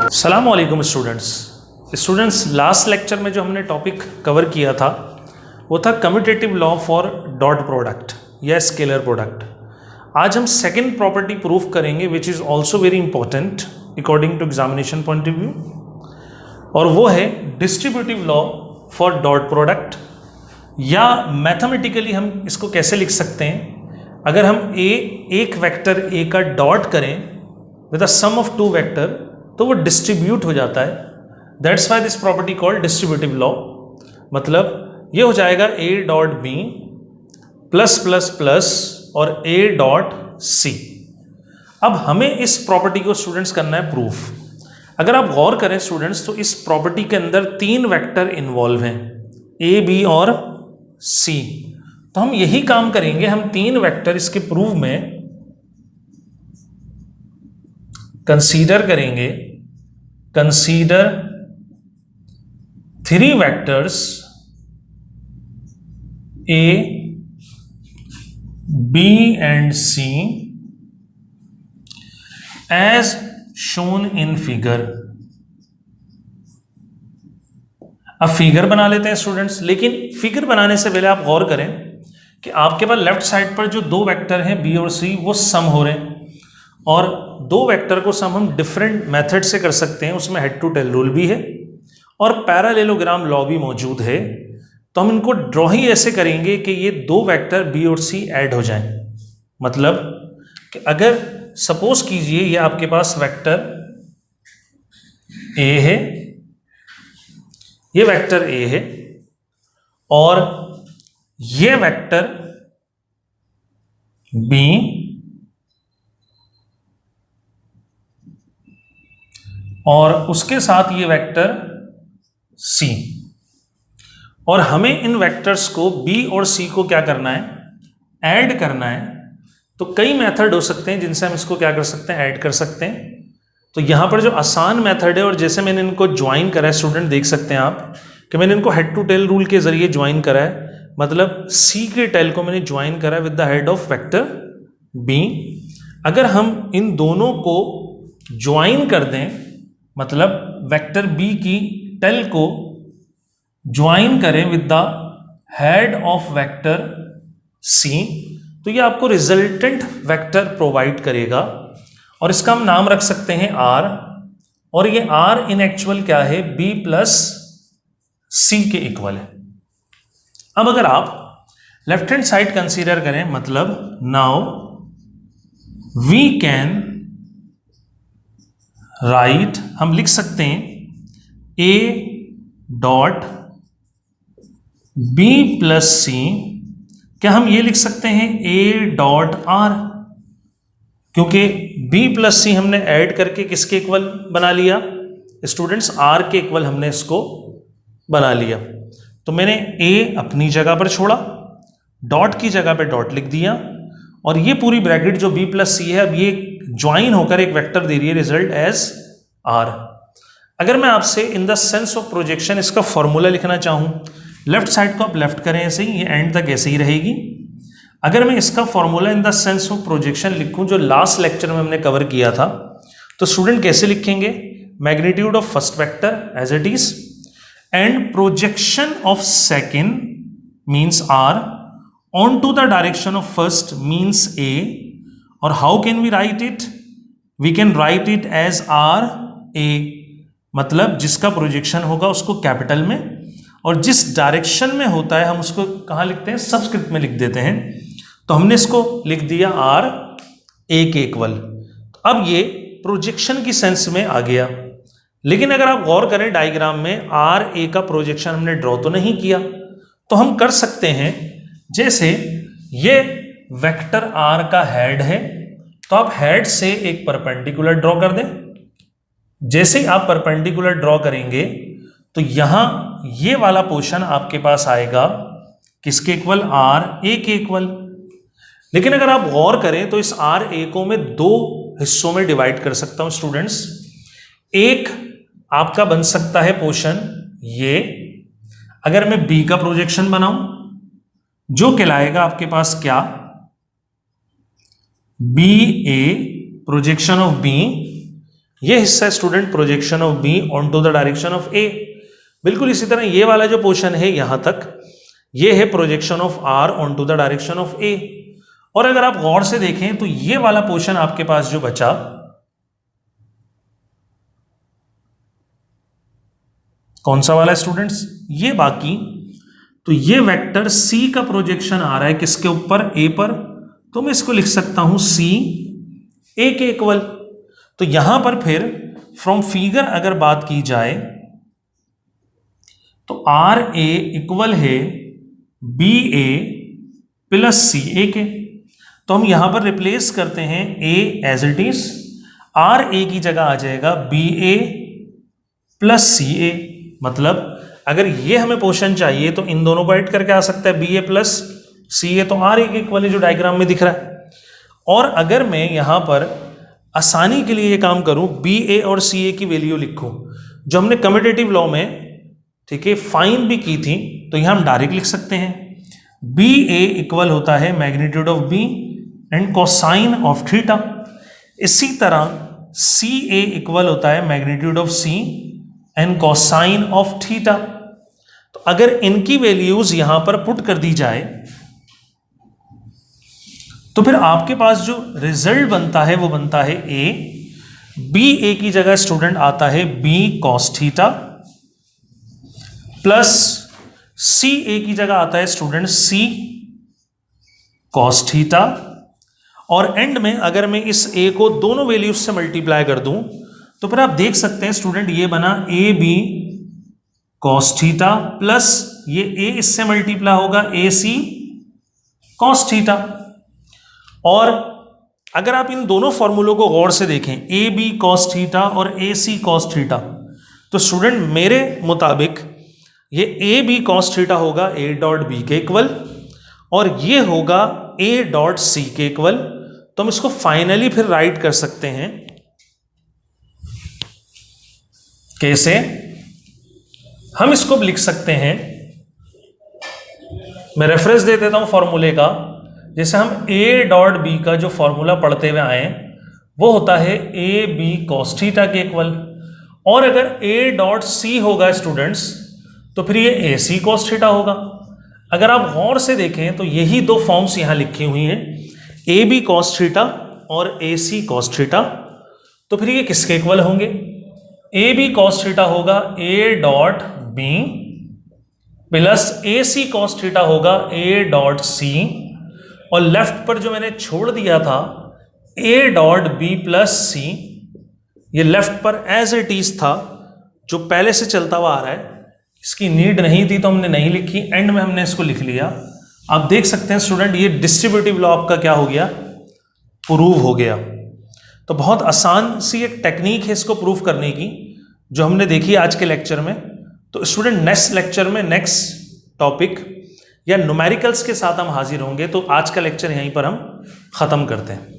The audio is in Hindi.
अस्सलाम वालेकुम स्टूडेंट्स, लास्ट लेक्चर में जो हमने टॉपिक कवर किया था वो था commutative law for dot product या स्केलर प्रोडक्ट। आज हम सेकंड प्रॉपर्टी प्रूफ करेंगे which is also very important according to examination point of view, और वो है distributive law for dot product. या मैथमेटिकली हम इसको कैसे लिख सकते हैं, अगर हम एक वेक्टर ए का डॉट करें with the sum of two vector तो वो डिस्ट्रीब्यूट हो जाता है। That's why this property called distributive law. मतलब ये हो जाएगा a dot B plus plus plus और ए डॉट सी। अब हमें इस प्रॉपर्टी को स्टूडेंट्स करना है प्रूफ। अगर आप गौर करें स्टूडेंट्स तो इस प्रॉपर्टी के अंदर तीन वेक्टर इन्वॉल्व हैं, ए बी और सी। तो हम यही काम करेंगे, हम तीन वेक्टर इसके प्रूफ में कंसीडर करेंगे। Consider three vectors A B and C as shown in figure. अब फिगर बना लेते हैं स्टूडेंट्स, लेकिन फिगर बनाने से पहले आप गौर करें कि आपके पास लेफ्ट साइड पर जो दो वेक्टर हैं बी और सी वो सम हो रहे हैं, और दो वेक्टर को सम हम डिफरेंट मेथड से कर सकते हैं। उसमें हेड टू टेल रूल भी है और पैरेललोग्राम लॉ भी मौजूद है। तो हम इनको ड्रॉ ही ऐसे करेंगे कि ये दो वेक्टर बी और सी ऐड हो जाएं। मतलब कि अगर सपोज कीजिए ये आपके पास वेक्टर ए है, ये वेक्टर ए है और ये वेक्टर बी और उसके साथ ये वेक्टर सी, और हमें इन वेक्टर्स को बी और सी को क्या करना है, ऐड करना है। तो कई मेथड हो सकते हैं जिनसे हम इसको क्या कर सकते हैं, ऐड कर सकते हैं। तो यहां पर जो आसान मेथड है, और जैसे मैंने इनको ज्वाइन करा है स्टूडेंट, देख सकते हैं आप कि मैंने इनको हेड टू टेल रूल के जरिए ज्वाइन करा है। मतलब सी के टेल को मैंने ज्वाइन करा है with the head of vector B. अगर हम इन दोनों को ज्वाइन कर दें, मतलब वेक्टर बी की टेल को ज्वाइन करें with the head of vector C, तो ये आपको रिजल्टेंट वेक्टर प्रोवाइड करेगा, और इसका हम नाम रख सकते हैं आर। और ये आर इन एक्चुअल क्या है, बी प्लस सी के इक्वल है। अब अगर आप लेफ्ट हैंड साइड कंसीडर करें, मतलब नाउ वी कैन राइट, हम लिख सकते हैं ए डॉट बी प्लस सी। क्या हम ये लिख सकते हैं ए डॉट आर, क्योंकि बी प्लस सी हमने ऐड करके किसके इक्वल बना लिया स्टूडेंट्स, आर के इक्वल हमने इसको बना लिया। तो मैंने ए अपनी जगह पर छोड़ा, डॉट की जगह पे डॉट लिख दिया, और ये पूरी ब्रैकेट जो बी प्लस सी है अब ये ज्वाइन होकर एक वेक्टर दे रही है रिजल्ट एज आर। अगर मैं आपसे in the sense of projection इसका फॉर्मूला लिखना चाहूं, लेफ्ट साइड को आप लेफ्ट करें ऐसे ही, ये एंड तक ऐसे ही रहेगी। अगर मैं इसका formula in the sense of projection लिखूं जो लास्ट लेक्चर में हमने कवर किया था, तो स्टूडेंट कैसे लिखेंगे, magnitude of first vector as it is and projection of second means r on to the direction of first means a. और how can we write it, we can write it as r a. मतलब जिसका प्रोजेक्शन होगा उसको कैपिटल में, और जिस डायरेक्शन में होता है हम उसको कहाँ लिखते हैं, सबस्क्रिप्ट में लिख देते हैं। तो हमने इसको लिख दिया आर ए के इक्वल। अब ये प्रोजेक्शन की सेंस में आ गया, लेकिन अगर आप गौर करें डायग्राम में आर ए का प्रोजेक्शन हमने ड्रॉ तो नहीं किया। तो हम कर सकते हैं, जैसे ये वेक्टर आर का हेड है, तो आप हेड से एक परपेंडिकुलर ड्रॉ कर दें। जैसे ही आप परपेंडिकुलर ड्रॉ करेंगे तो यहां ये वाला पोर्शन आपके पास आएगा किसके इक्वल, आर ए के इक्वल। लेकिन अगर आप गौर करें तो इस आर ए को मैं दो हिस्सों में डिवाइड कर सकता हूं स्टूडेंट्स। एक आपका बन सकता है पोर्शन ये, अगर मैं बी का प्रोजेक्शन बनाऊं जो कहलाएगा आपके पास क्या, b a projection of b, ये हिस्सा है student projection of b on to the direction of a. बिल्कुल इसी तरह ये वाला जो पोर्शन है यहां तक, ये है projection of r on to the direction of a. और अगर आप गौर से देखें तो ये वाला पोर्शन आपके पास जो बचा, कौन सा वाला स्टूडेंट्स, ये बाकी, तो ये वेक्टर सी का प्रोजेक्शन आ रहा है किसके ऊपर, ए पर, तो मैं इसको लिख सकता हूं सी ए के इक्वल। तो यहां पर फिर फ्रॉम फिगर अगर बात की जाए तो आर ए इक्वल है बी ए प्लस सी ए के। तो हम यहां पर रिप्लेस करते हैं ए as it is, R A की जगह आ जाएगा बी ए प्लस सी ए। मतलब अगर ये हमें पोर्शन चाहिए तो इन दोनों को ऐड करके आ सकता है बी ए प्लस सी ए, तो आर ए के इक्वल है जो डायग्राम में दिख रहा है। और अगर मैं यहां पर आसानी के लिए ये काम करूं, बी ए और सी ए की वैल्यू लिखूं जो हमने कम्यूटेटिव लॉ में, ठीक है, फाइन भी की थी, तो यहां हम डायरेक्ट लिख सकते हैं बी ए इक्वल होता है magnitude of B and cosine of theta. इसी तरह सी ए इक्वल होता है magnitude of C and cosine of theta. तो अगर इनकी वैल्यूज यहां पर पुट कर दी जाए तो फिर आपके पास जो रिजल्ट बनता है वो बनता है ए, बी ए की जगह स्टूडेंट आता है बी कॉस थीटा, प्लस सी ए की जगह आता है स्टूडेंट सी कॉस थीटा। और एंड में अगर मैं इस ए को दोनों वैल्यूज से मल्टीप्लाई कर दूं तो फिर आप देख सकते हैं स्टूडेंट ये बना A B cos theta, plus ये ए इससे मल्टीप्लाई होगा ए सी कॉस थीटा। और अगर आप इन दोनों फॉर्मूलों को गौर से देखें, ए बी कॉस थीटा और ए सी कॉस थीटा, तो स्टूडेंट मेरे मुताबिक ये ए बी कॉस थीटा होगा ए डॉट बी के इक्वल और ये होगा ए डॉट सी के इक्वल। तो हम इसको फाइनली फिर राइट कर सकते हैं कैसे, हम इसको लिख सकते हैं, मैं रेफरेंस दे देता हूं फॉर्मूले का। जैसे हम ए डॉट बी का जो फॉर्मूला पढ़ते हुए आए वो होता है ए बी कॉस थीटा के इक्वल, और अगर ए डॉट सी होगा स्टूडेंट्स तो फिर ये ए सी कॉस थीटा होगा। अगर आप गौर से देखें तो यही दो फॉर्म्स यहां लिखी हुई हैं, ए बी कॉस थीटा और ए सी कॉस थीटा। तो फिर ये किसके इक्वल होंगे, ए बी कॉस थीटा होगा A dot B plus A C cos theta होगा ए डॉट सी, और लेफ्ट पर जो मैंने छोड़ दिया था ए डॉट बी प्लस सी, ये लेफ्ट पर एज इट इज था जो पहले से चलता हुआ आ रहा है, इसकी नीड नहीं थी तो हमने नहीं लिखी, एंड में हमने इसको लिख लिया। आप देख सकते हैं स्टूडेंट ये डिस्ट्रीब्यूटिव लॉ आपका क्या हो गया, प्रूव हो गया। तो बहुत आसान सी एक टेक्निक है इसको प्रूव करने की जो हमने देखी आज के लेक्चर में। तो स्टूडेंट नेक्स्ट लेक्चर में नेक्स्ट टॉपिक या न्यूमेरिकल्स के साथ हम हाजिर होंगे। तो आज का लेक्चर यहीं पर हम ख़त्म करते हैं।